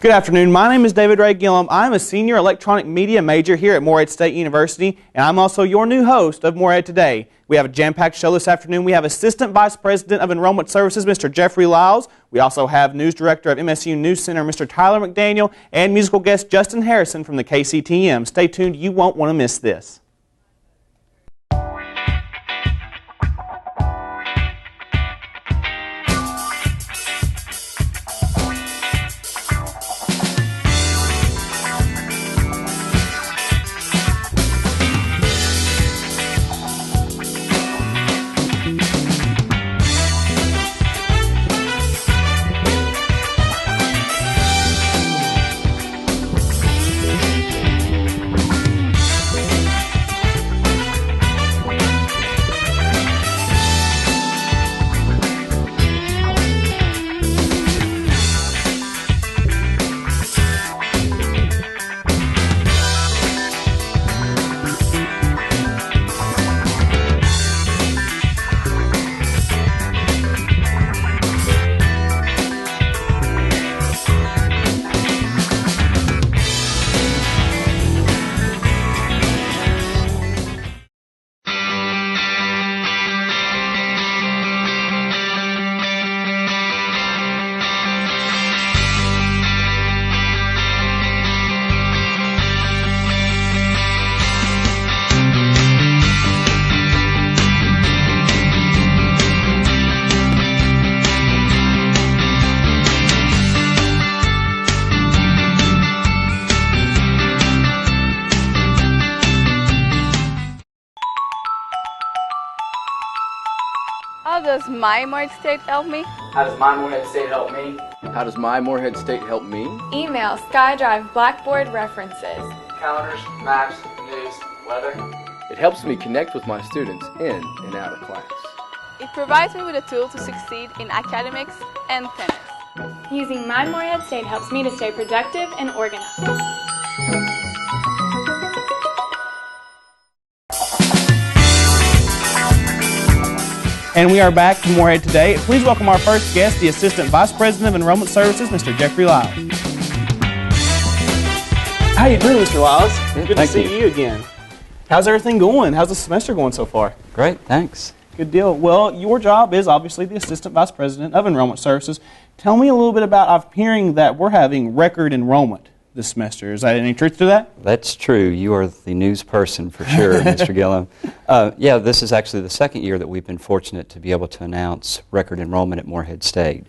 Good afternoon. My name is David Ray Gillum. I'm a senior electronic media major here at Morehead State University, and I'm also your new host of Morehead Today. We have a jam-packed show this afternoon. We have Assistant Vice President of Enrollment Services, Mr. Jeffrey Lyles. We also have News Director of MSU News Center, Mr. Tyler McDaniel, and musical guest Justin Harrison from the KCTM. Stay tuned. You won't want to miss this. How does my Morehead State help me? How does my Morehead State help me? How does my Morehead State help me? Email, SkyDrive, Blackboard references. Calendars, maps, news, weather. It helps me connect with my students in and out of class. It provides me with a tool to succeed in academics and tennis. Using my Morehead State helps me to stay productive and organized. And we are back to Morehead Today. Please welcome our first guest, the Assistant Vice President of Enrollment Services, Mr. Jeffrey Lyles. How you doing, Mr. Lyles? Good to see you again. How's everything going? How's the semester going so far? Great, thanks. Good deal. Well, your job is obviously the Assistant Vice President of Enrollment Services. Tell me a little bit about, I'm hearing that we're having record enrollment this semester. Is that any truth to that? That's true. You are the news person for sure, Mr. Gillum. Yeah, this is actually the second year that we've been fortunate to be able to announce record enrollment at Morehead State.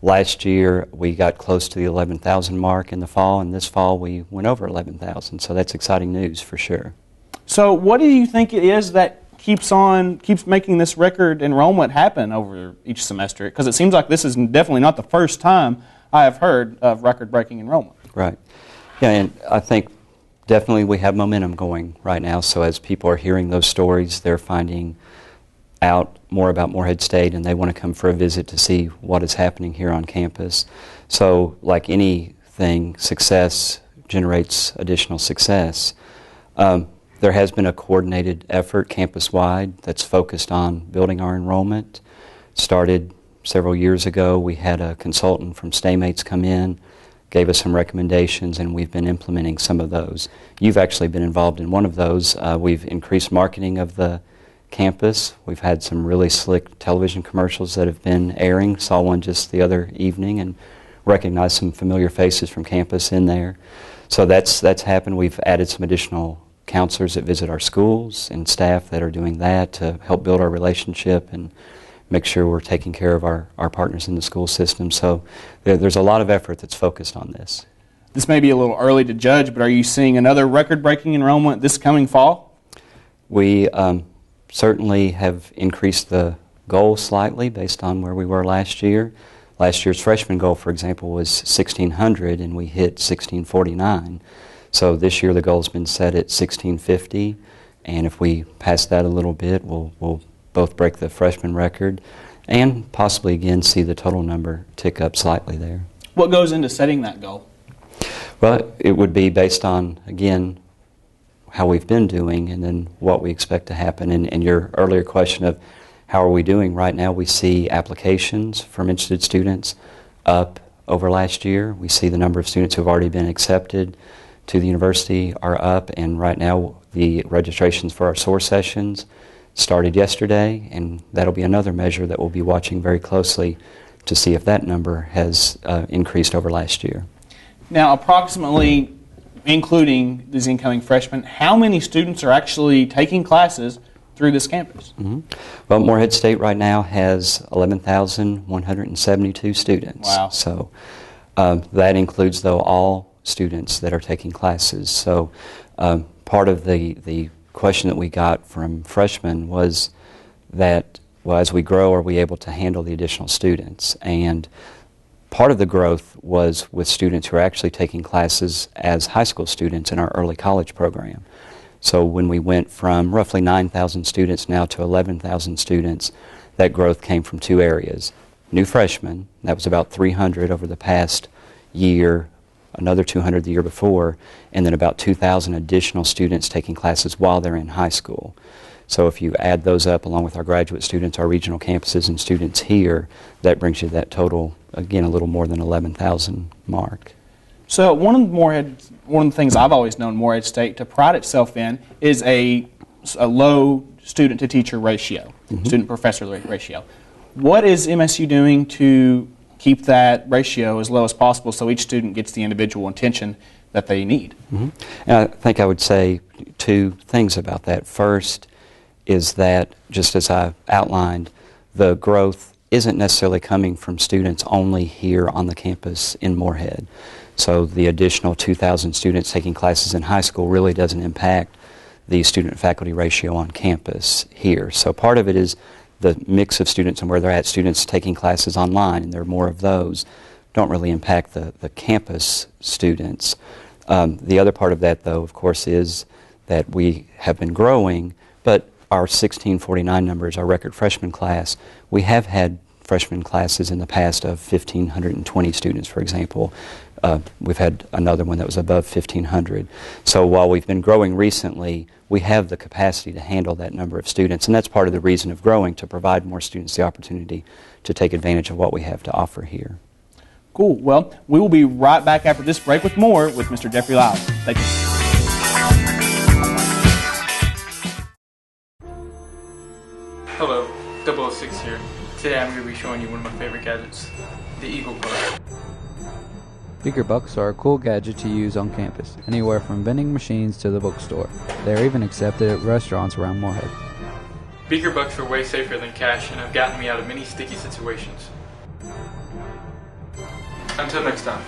Last year, we got close to the 11,000 mark in the fall, and this fall we went over 11,000, so that's exciting news for sure. So what do you think it is that keeps making this record enrollment happen over each semester? Because it seems like this is definitely not the first time I have heard of record-breaking enrollment. Right. Yeah, and I think definitely we have momentum going right now, so as people are hearing those stories, they're finding out more about Morehead State and they want to come for a visit to see what is happening here on campus. So like anything, success generates additional success. There has been a coordinated effort campus-wide that's focused on building our enrollment. Started several years ago. We had a consultant from StayMates come in, gave us some recommendations, and we've been implementing some of those. You've actually been involved in one of those. We've increased marketing of the campus. We've had some really slick television commercials that have been airing. Saw one just the other evening and recognized some familiar faces from campus in there. So that's happened. We've added some additional counselors that visit our schools and staff that are doing that to help build our relationship and make sure we're taking care of our partners in the school system. So there's a lot of effort that's focused on this. This may be a little early to judge, but are you seeing another record-breaking enrollment this coming fall? We certainly have increased the goal slightly based on where we were last year. Last year's freshman goal, for example, was 1,600, and we hit 1,649. So this year the goal's been set at 1,650, and if we pass that a little bit, we'll both break the freshman record and possibly again see the total number tick up slightly there. What goes into setting that goal? Well, it would be based on, again, how we've been doing and then what we expect to happen. And your earlier question of how are we doing right now, we see applications from interested students up over last year. We see the number of students who have already been accepted to the university are up, and right now the registrations for our SOAR sessions started yesterday, and that'll be another measure that we'll be watching very closely to see if that number has increased over last year. Now, approximately, including these incoming freshmen, how many students are actually taking classes through this campus? Well, Morehead State right now has 11,172 students. Wow. So that includes, though, all students that are taking classes. So part of the question that we got from freshmen was that, well, as we grow, are we able to handle the additional students? And part of the growth was with students who are actually taking classes as high school students in our early college program. So when we went from roughly 9,000 students now to 11,000 students, that growth came from two areas. New freshmen, that was about 300 over the past year, another 200 the year before, and then about 2,000 additional students taking classes while they're in high school. So if you add those up along with our graduate students, our regional campuses, and students here, that brings you that total, again, a little more than 11,000 mark. So one of the things I've always known Morehead State to pride itself in is a low student-to-teacher ratio, student-professor ratio. What is MSU doing to keep that ratio as low as possible so each student gets the individual attention that they need? And I think I would say two things about that. First is that, just as I outlined, the growth isn't necessarily coming from students only here on the campus in Morehead. So the additional 2,000 students taking classes in high school really doesn't impact the student-faculty ratio on campus here. So part of it is the mix of students and where they're at. Students taking classes online, and there are more of those, don't really impact the campus students. The other part of that, though, of course, is that we have been growing, but our 1649 numbers, our record freshman class, we have had freshman classes in the past of 1,520 students, for example. We've had another one that was above 1,500. So while we've been growing recently, we have the capacity to handle that number of students, and that's part of the reason of growing, to provide more students the opportunity to take advantage of what we have to offer here. Cool. Well, we will be right back after this break with more with Mr. Jeffrey Lyles. Thank you. Hello, 006 here. Today I'm going to be showing you one of my favorite gadgets, the Eagle Club. Beaker bucks are a cool gadget to use on campus, anywhere from vending machines to the bookstore. They are even accepted at restaurants around Morehead. Beaker bucks are way safer than cash and have gotten me out of many sticky situations. Until next time.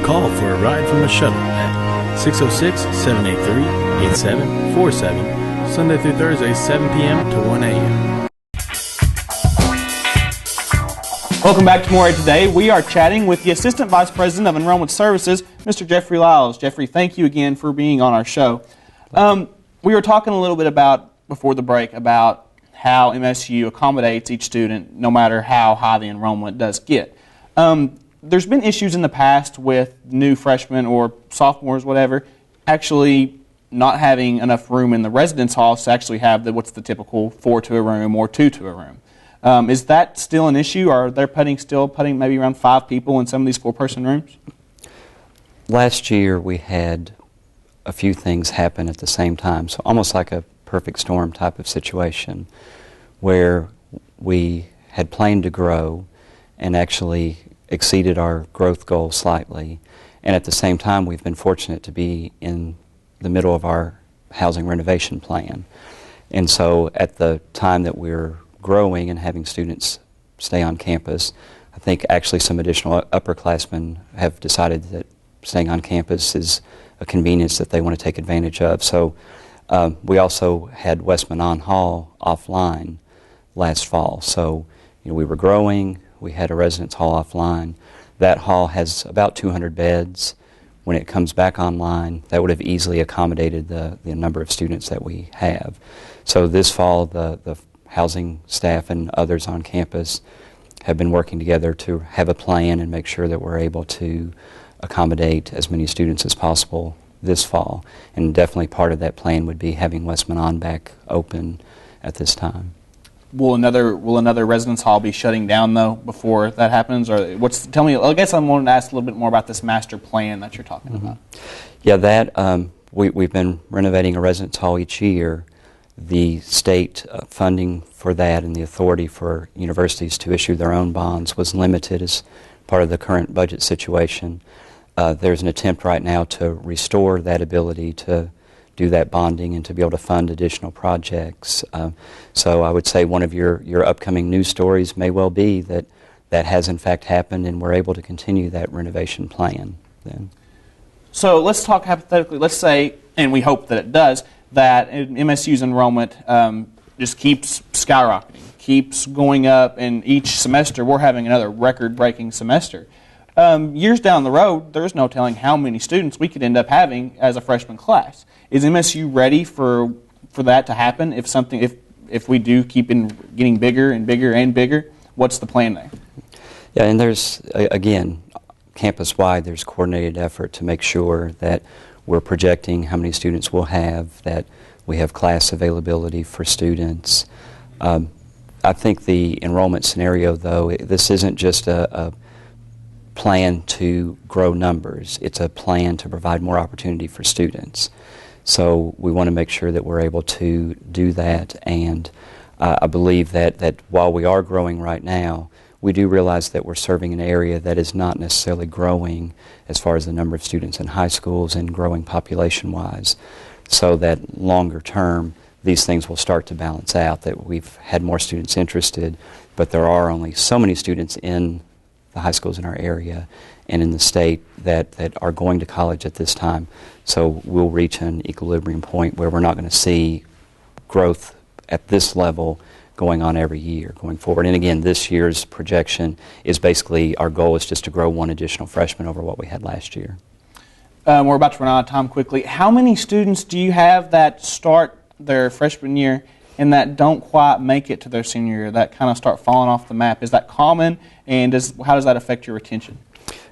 Call for a ride from the shuttle at 606-783-8747, Sunday through Thursday, 7 p.m. to 1 a.m. Welcome back to Morehead Today. We are chatting with the Assistant Vice President of Enrollment Services, Mr. Jeffrey Lyles. Jeffrey, thank you again for being on our show. We were talking a little bit before the break about how MSU accommodates each student no matter how high the enrollment does get. There's been issues in the past with new freshmen or sophomores, whatever, actually not having enough room in the residence halls to actually have what's the typical 4 to a room or 2 to a room. Is that still an issue, or are they still putting maybe around 5 people in some of these 4-person rooms? Last year we had a few things happen at the same time, so almost like a perfect storm type of situation where we had planned to grow and actually exceeded our growth goal slightly, And at the same time, we've been fortunate to be in the middle of our housing renovation plan. And so at the time that we're growing and having students stay on campus, I think actually some additional upperclassmen have decided that staying on campus is a convenience that they want to take advantage of. So we also had West Manon Hall offline last fall. So we were growing, we had a residence hall offline. That hall has about 200 beds. When it comes back online, that would have easily accommodated the number of students that we have. So this fall, the housing staff and others on campus have been working together to have a plan and make sure that we're able to accommodate as many students as possible this fall. And definitely part of that plan would be having West Manon back open at this time. Will another residence hall be shutting down though before that happens, or tell me? I guess I wanted to ask a little bit more about this master plan that you're talking about. Yeah, that we've been renovating a residence hall each year. The state funding for that and the authority for universities to issue their own bonds was limited as part of the current budget situation. There's an attempt right now to restore that ability to do that bonding and to be able to fund additional projects. So I would say one of your upcoming news stories may well be that has in fact happened and we're able to continue that renovation plan then. So let's talk hypothetically. Let's say, and we hope that it does, that MSU's enrollment just keeps skyrocketing, keeps going up, and each semester we're having another record-breaking semester. Years down the road, there's no telling how many students we could end up having as a freshman class. Is MSU ready for that to happen? If we do keep getting bigger and bigger and bigger, what's the plan there? Yeah, and there's again, campus-wide, there's coordinated effort to make sure that we're projecting how many students we'll have, that we have class availability for students. I think the enrollment scenario, though, this isn't just a plan to grow numbers. It's a plan to provide more opportunity for students. So we want to make sure that we're able to do that, and I believe that while we are growing right now, we do realize that we're serving an area that is not necessarily growing as far as the number of students in high schools and growing population-wise, so that longer term these things will start to balance out, that we've had more students interested, but there are only so many students in the high schools in our area and in the state that are going to college at this time. So we'll reach an equilibrium point where we're not going to see growth at this level going on every year going forward. And again, this year's projection is basically, our goal is just to grow one additional freshman over what we had last year. We're about to run out of time quickly. How many students do you have that start their freshman year and that don't quite make it to their senior year, that kind of start falling off the map? Is that common, and how does that affect your retention?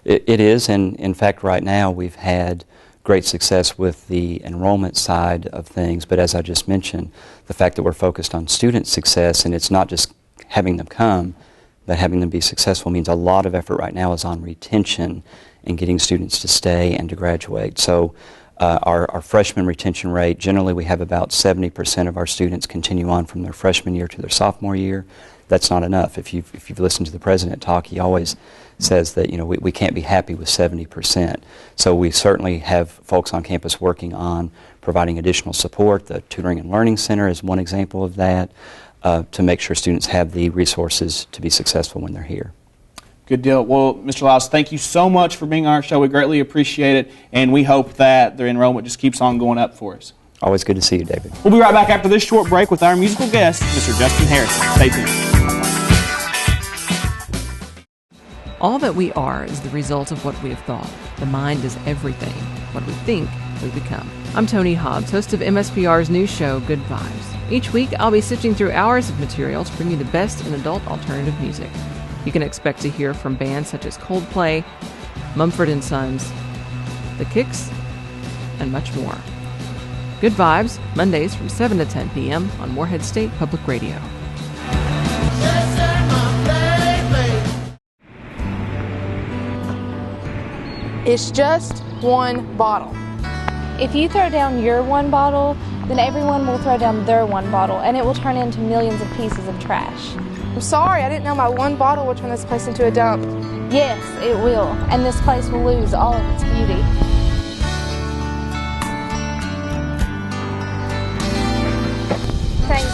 It is, and in fact right now we've had great success with the enrollment side of things, but as I just mentioned, the fact that we're focused on student success, and it's not just having them come, but having them be successful, means a lot of effort right now is on retention and getting students to stay and to graduate. So our freshman retention rate, generally we have about 70% of our students continue on from their freshman year to their sophomore year. That's not enough. If you've listened to the president talk, he always says that we can't be happy with 70%. So we certainly have folks on campus working on providing additional support. The Tutoring and Learning Center is one example of that, to make sure students have the resources to be successful when they're here. Good deal. Well, Mr. Lyles, thank you so much for being on our show. We greatly appreciate it, and we hope that their enrollment just keeps on going up for us. Always good to see you, David. We'll be right back after this short break with our musical guest, Mr. Justin Harrison. Stay tuned. All that we are is the result of what we have thought. The mind is everything. What we think, we become. I'm Tony Hobbs, host of MSPR's new show, Good Vibes. Each week, I'll be sifting through hours of material to bring you the best in adult alternative music. You can expect to hear from bands such as Coldplay, Mumford & Sons, The Kicks, and much more. Good Vibes, Mondays from 7 to 10 p.m. on Morehead State Public Radio. It's just one bottle. If you throw down your one bottle, then everyone will throw down their one bottle, and it will turn into millions of pieces of trash. I'm sorry, I didn't know my one bottle would turn this place into a dump. Yes, it will, and this place will lose all of its beauty. Thank you.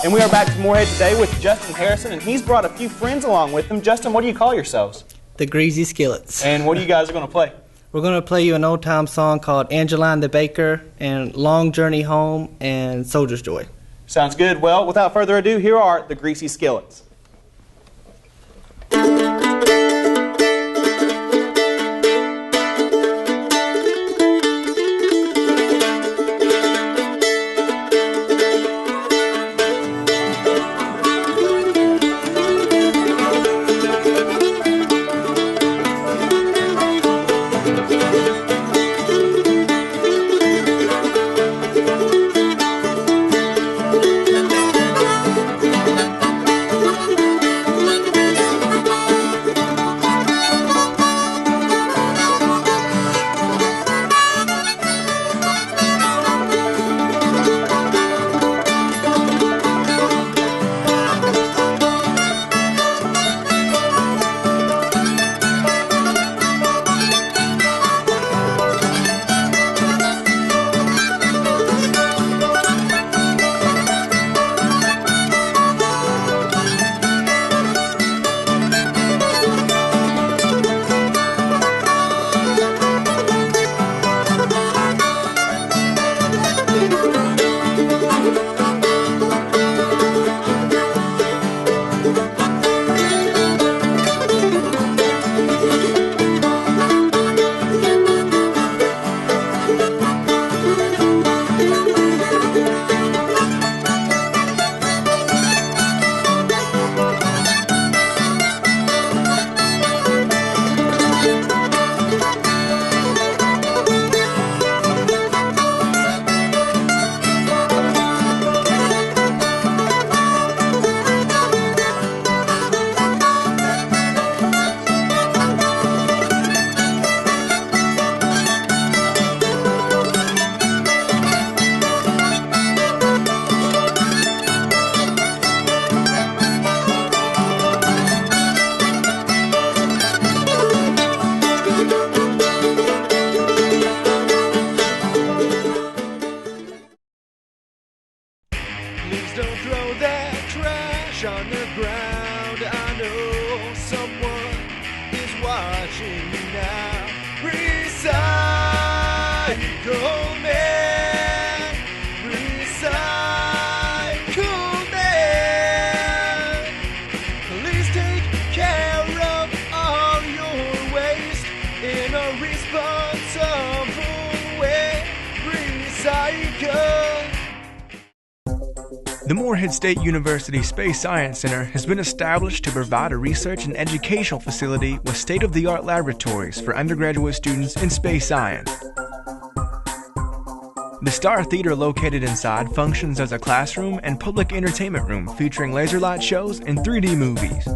And we are back to Morehead Today with Justin Harrison, and he's brought a few friends along with him. Justin, what do you call yourselves? The Greasy Skillets. And what are you guys going to play? We're going to play you an old-time song called Angeline the Baker and Long Journey Home and Soldier's Joy. Sounds good. Well, without further ado, here are the Greasy Skillets. The Morehead State University Space Science Center has been established to provide a research and educational facility with state-of-the-art laboratories for undergraduate students in space science. The Star Theater located inside functions as a classroom and public entertainment room featuring laser light shows and 3D movies.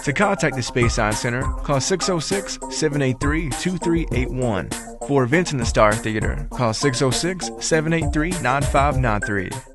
To contact the Space Science Center, call 606-783-2381. For events in the Star Theater, call 606-783-9593.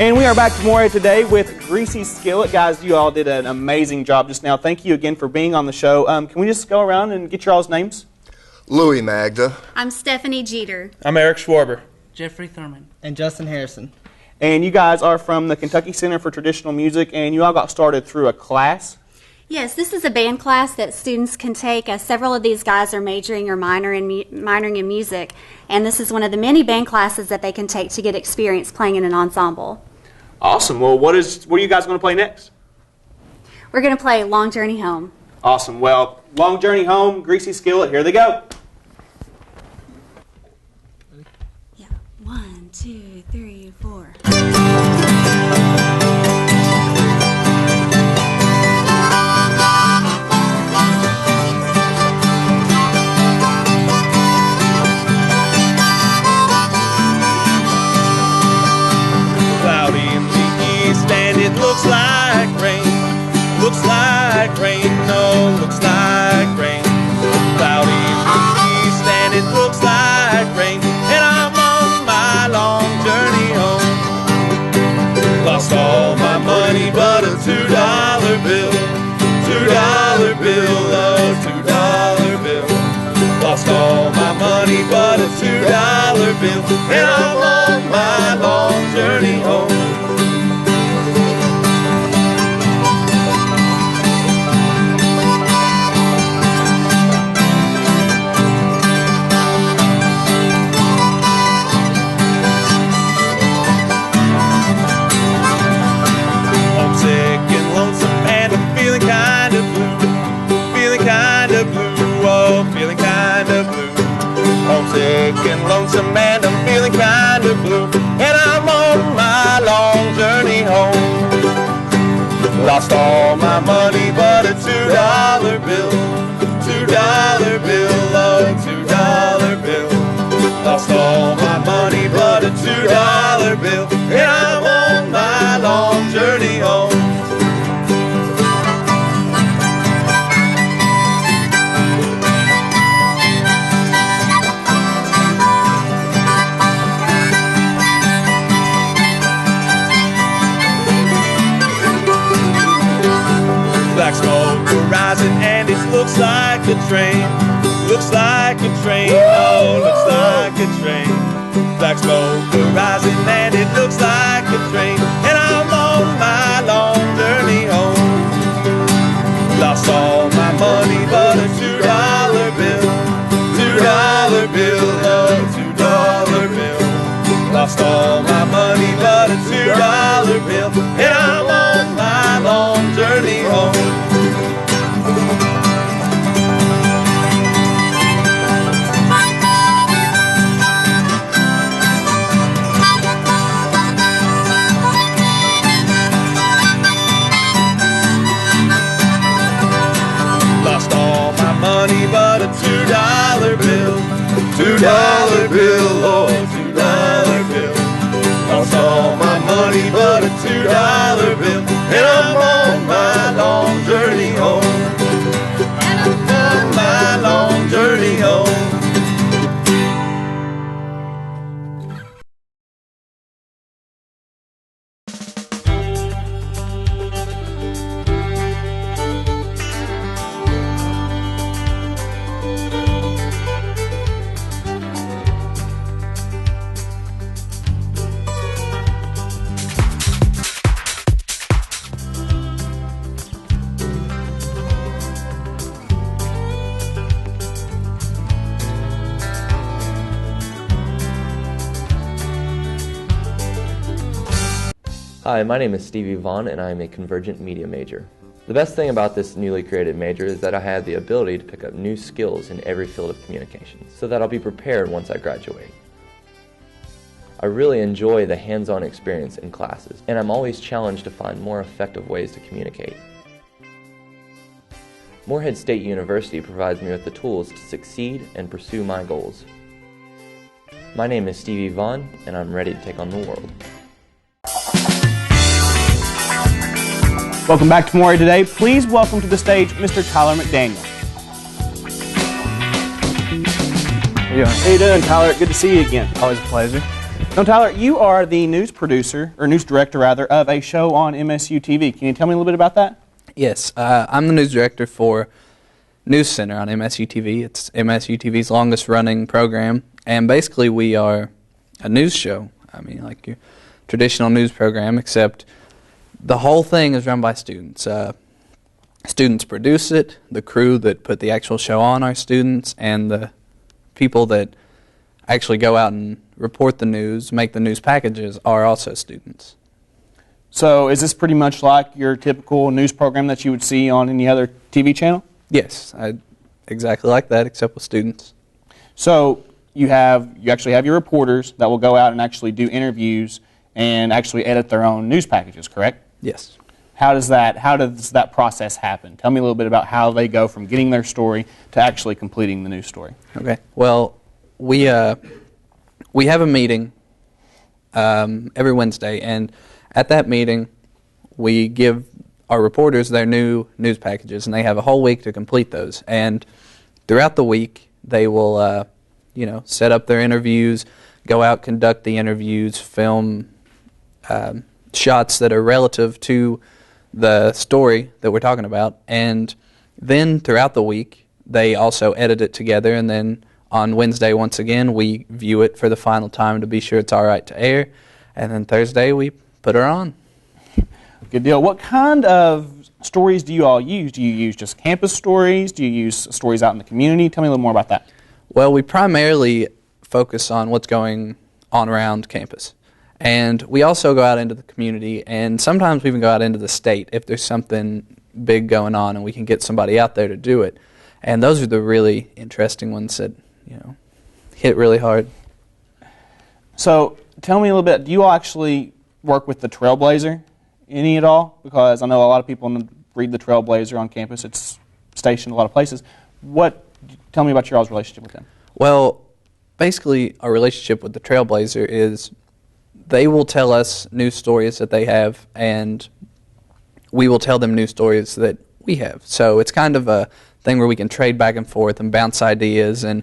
And we are back to Morehead Today with Greasy Skillet. Guys, you all did an amazing job just now. Thank you again for being on the show. Can we just go around and get your all's names? Louis Magda. I'm Stephanie Jeter. I'm Eric Schwarber. Jeffrey Thurman. And Justin Harrison. And you guys are from the Kentucky Center for Traditional Music, and you all got started through a class? Yes, this is a band class that students can take. Several of these guys are majoring or minoring in music, and this is one of the many band classes that they can take to get experience playing in an ensemble. Awesome. Well, what are you guys going to play next? We're going to play Long Journey Home. Awesome. Well, Long Journey Home, Greasy Skillet, here they go. Cloudy in the east and it looks like rain. Looks like rain, no, looks like rain. Cloudy in the east and it looks like rain. And I'm on my long journey home. Lost all my money but a $2 bill. $2 bill, a $2 bill. Lost all my money but a $2 bill. And I'm on my long journey home. Homesick and lonesome and I'm feeling kind of blue. Feeling kind of blue, oh, feeling kind of blue. Homesick and lonesome and I'm feeling kind of blue. And I'm on my long journey home. Lost all my money but a $2 bill. $2 bill, oh, $2 bill. Lost all my money but a $2 bill. And I'm on my long journey home. Black smoke rising and it looks like a train. Looks like a train, oh, looks like a train. Black smoke rising and it looks like a train. And I'm on my long journey home. Lost all my money but a $2 bill. $2 bill, oh, $2 bill. Lost all my money but a $2 bill. And I'm on my long journey home. Lost all my money but a $2 bill. $2 bill, oh, $2 bill. Lost all my money but a $2 bill. And I'm on my long journey home. And I'm on my long journey home. Hi, my name is Stevie Vaughn and I am a Convergent Media major. The best thing about this newly created major is that I have the ability to pick up new skills in every field of communications, so that I'll be prepared once I graduate. I really enjoy the hands-on experience in classes, and I'm always challenged to find more effective ways to communicate. Morehead State University provides me with the tools to succeed and pursue my goals. My name is Stevie Vaughn, and I'm ready to take on the world. Welcome back to Morehead Today. Please welcome to the stage Mr. Tyler McDaniel. How you doing? How you doing, Tyler? Good to see you again. Always a pleasure. Now, Tyler, you are the news producer, or news director rather, of a show on MSU TV. Can you tell me a little bit about that? Yes, I'm the news director for News Center on MSU TV. It's MSU TV's longest running program, and basically we are a news show. I mean, like your traditional news program, except the whole thing is run by students. Students produce it, the crew that put the actual show on are students, and the people that actually go out and report the news, make the news packages, are also students. So is this pretty much like your typical news program that you would see on any other TV channel? Yes, exactly like that, except with students. So you actually have your reporters that will go out and actually do interviews and actually edit their own news packages, correct? Yes. How does that process happen? Tell me a little bit about how they go from getting their story to actually completing the news story. Okay. Well, we have a meeting every Wednesday, and at that meeting, we give our reporters their new news packages, and they have a whole week to complete those. And throughout the week, they will, set up their interviews, go out, conduct the interviews, film shots that are relative to the story that we're talking about, and then throughout the week they also edit it together, and then on Wednesday once again we view it for the final time to be sure it's all right to air, and then Thursday we put her on. Good deal. What kind of stories do you all use? Do you use just campus stories? Do you use stories out in the community? Tell me a little more about that. Well, we primarily focus on what's going on around campus. And we also go out into the community, and sometimes we even go out into the state if there's something big going on and we can get somebody out there to do it. And those are the really interesting ones that, hit really hard. So tell me a little bit, do you all actually work with the Trailblazer any at all? Because I know a lot of people read the Trailblazer on campus. It's stationed a lot of places. Tell me about your all's relationship with them. Well, basically our relationship with the Trailblazer is they will tell us news stories that they have, and we will tell them news stories that we have. So it's kind of a thing where we can trade back and forth and bounce ideas, and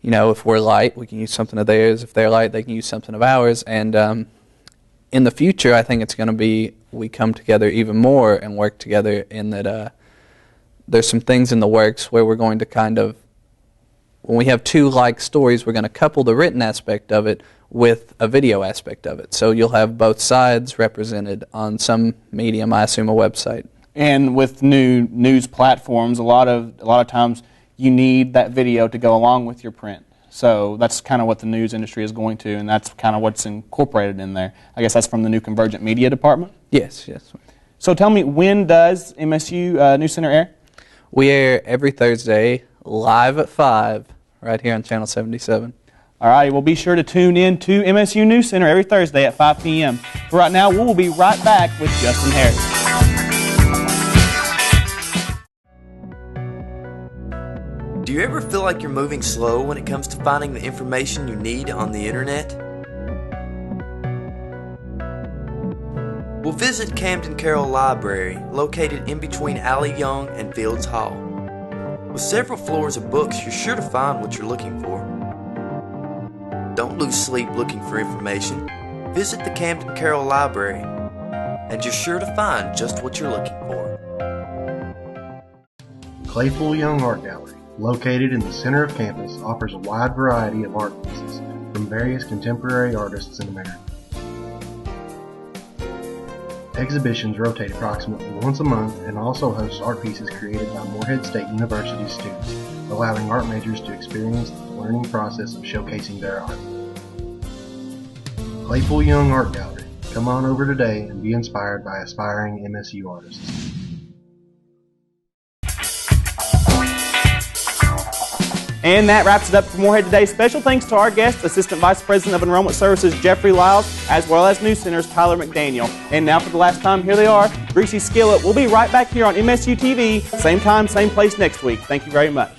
if we're light, we can use something of theirs. If they're light, they can use something of ours. And in the future, I think it's going to be we come together even more and work together in that there's some things in the works where we're going to kind of, when we have two like stories, we're going to couple the written aspect of it with a video aspect of it. So you'll have both sides represented on some medium, I assume a website. And with new news platforms, a lot of times you need that video to go along with your print. So that's kind of what the news industry is going to, and that's kind of what's incorporated in there. I guess that's from the new Convergent Media Department? Yes. So tell me, when does MSU News Center air? We air every Thursday, live at 5, right here on Channel 77. All right, well, be sure to tune in to MSU News Center every Thursday at 5 p.m. For right now, we will be right back with Justin Harris. Do you ever feel like you're moving slow when it comes to finding the information you need on the internet? Well, visit Camden Carroll Library, located in between Alley Young and Fields Hall. With several floors of books, you're sure to find what you're looking for. Don't lose sleep looking for information. Visit the Camden Carroll Library, and you're sure to find just what you're looking for. Claypool Young Art Gallery, located in the center of campus, offers a wide variety of art pieces from various contemporary artists in America. Exhibitions rotate approximately once a month and also hosts art pieces created by Morehead State University students, allowing art majors to experience the learning process of showcasing their art. Claypool Young Art Gallery. Come on over today and be inspired by aspiring MSU artists. And that wraps it up for Morehead Today. Special thanks to our guest, Assistant Vice President of Enrollment Services, Jeffrey Lyles, as well as News Center's Tyler McDaniel. And now for the last time, here they are, Greasy Skillet. We'll be right back here on MSU TV, same time, same place next week. Thank you very much.